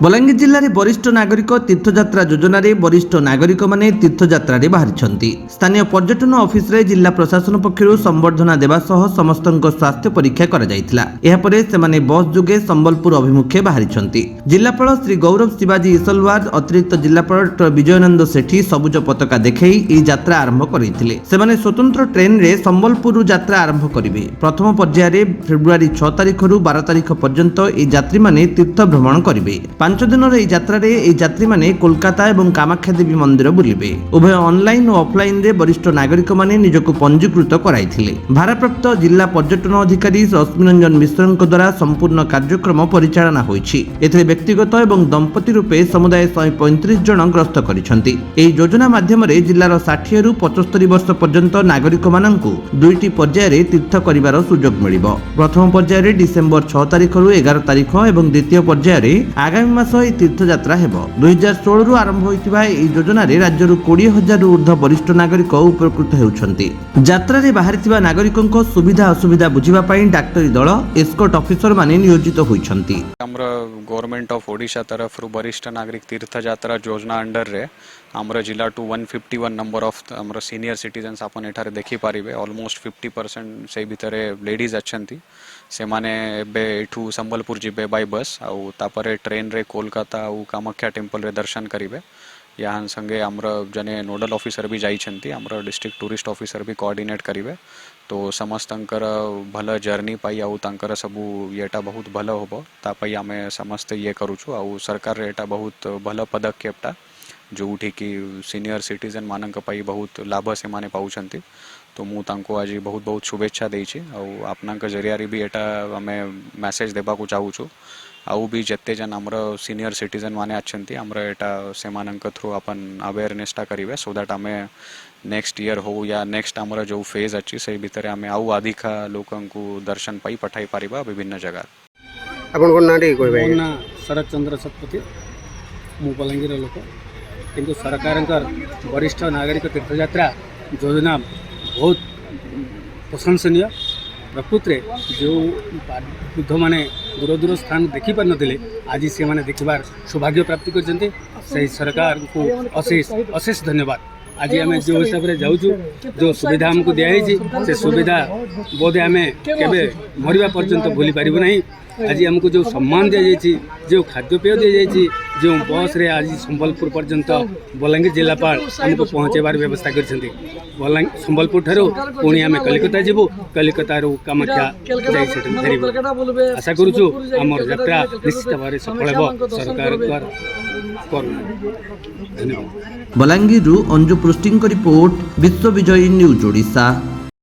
बलांगीर जिले में वरिष्ठ नागरिक तीर्थयात्रा योजन वरिष्ठ नागरिक माने तीर्थयात्रा बाहरी स्थानीय पर्यटन ऑफिस रे जिला प्रशासन पक्षर संबर्धना देवा सह समस्त स्वास्थ्य परीक्षा कर बस जोगे संबलपुर अभिमुखे बाहरी जिलापाल श्री गौरव शिवाजी ईसलवार अतिरिक्त जिलापाल विजयानंद सेठी सबुज पताका देखई यात्रा आरंभ करते स्वतंत्र ट्रेन रे संबलपुर यात्रा आरंभ करेंगे। प्रथम पर्यायर फेब्रुआरी 6 तारिख रु 12 तारिख पर्यंत यात्री माने तीर्थ भ्रमण करेंगे। 5 दिन यात्री माने कोलकाता और कामाख्या देवी मंदिर बुलिबे। उभय ऑनलाइन और ऑफलाइन रे वरिष्ठ नागरिक माने निजको पंजीकृत कराइथिले। भारप्राप्त जिला पर्यटन अधिकारी रश्मि रंजन मिश्र द्वारा संपूर्ण कार्यक्रम परिचालना होइछि। एथिरे व्यक्तिगत और दंपति रूपे समुदाय 135 जन ग्रस्त करिसेंति। एही योजना माध्यम रे जिल्लार 60 रु 75 वर्ष पर्यंत नागरिक माननकु दुईटी पर्यायर तीर्थ करिवार सुजोग मिलिबो। प्रथम पर्यायर डिसेंबर 6 तारिख रु 11 तारिख और द्वितीय पर्यायर आगामी मास तीर्थयात्रा हेब। 2016 रु आरंभ होइतिबा एही योजना रे राज्यरु 20,000 रु ऊर्ध्व वरिष्ठ नागरिक उपकृत हेउछंती। यात्रा रे बाहरितिबा नागरिकंको सुविधा असुविधा बुझिबा पई डाक्टरी दल एस्कॉर्ट ऑफिसर माने नियोजित होइछंती। हमरा गवर्नमेंट ऑफ ओडिशा तरफ वरिष्ठ नागरिक तीर्थ यात्रा योजना अंडर रे आमर जिला टू 151 नंबर ऑफ आमर सीनियर सिटीजन्स आपन एठारे देखि पारिबे। ऑलमोस्ट 50% से भितरे लेडीज अच्छंती। से माने एबे एठू संबलपुर जिबे बाय बस आउ तापरे ट्रेन रे कोलकाता आउ कामाख्या टेम्पल रे दर्शन करिवे। यहाँ संगे आमर जने नोडल ऑफिसर भी जाइछंती। आमर डिस्ट्रिक्ट टूरिस्ट ऑफिसर भी कोऑर्डिनेट करिवे। तो समस्तंकर भल जर्नी पाई आउ तांकर सबू येटा बहुत भल होबो ता पई आमे समस्त ये करूछु। आउ सरकार रे एटा बहुत भल पदक्षेपटा जोठी कि सीनियर सिटीजन मानक पाई बहुत लाभ से माने पाउछंती। तो मु तांको आज बहुत बहुत शुभेच्छा देइछि। आउ आपनाक जरिया रे भी एटा आमे मैसेज देबा को चाहूछु। आउ भी जत्ते जन हमर सीनियर सिटीजन माने अच्छंती हमर एटा से मानक थ्रू अपन अवेयरनेसटा करिवे सो दैट आमे नेक्स्ट ईयर हो या नेक्स्ट हमर जो फेज अछि से भितरे आमे आउ अधिक लोकंकु दर्शन पाई पठाई पारिबा विभिन्न जगह। आपन कोन नाडी कहबे? ना शरद चंद्र शतपथी मु बलांगीर लोक किंतु सरकारंकर वरिष्ठ नागरिक तीर्थयात्रा योजना बहुत प्रशंसनीय। प्रकृत रे जो बुद्ध माने दूर दूर स्थान देखि पार नथिले आज से माने देखबार सौभाग्य प्राप्ति करजंती। सही सरकार को अशेष अशेष धन्यवाद। आज आम जो हिसाब से जाऊँ जो सुविधा आमको दिखाई से सुविधा बोधे आम के मरवा पर्यंत भूली पारू ना। आज आमको जो सम्मान दि जाइए जो खाद्यपेय दि जाइए जो बस रे आज संबलपुर पर्यंत बलांगीर जिलापाल आमको पहुँचेबार व्यवस्था कर संबलपुर ठारू पुणी आम कलिकता जीवु कलिकता कामाख्या फेरबू। आशा करुचु आम यात्रा निश्चित भाव सफल हो सरकार धन्यवाद। बलांगीर अंजु पृष्टि रिपोर्ट विश्व विजयी न्यूज ओडिशा।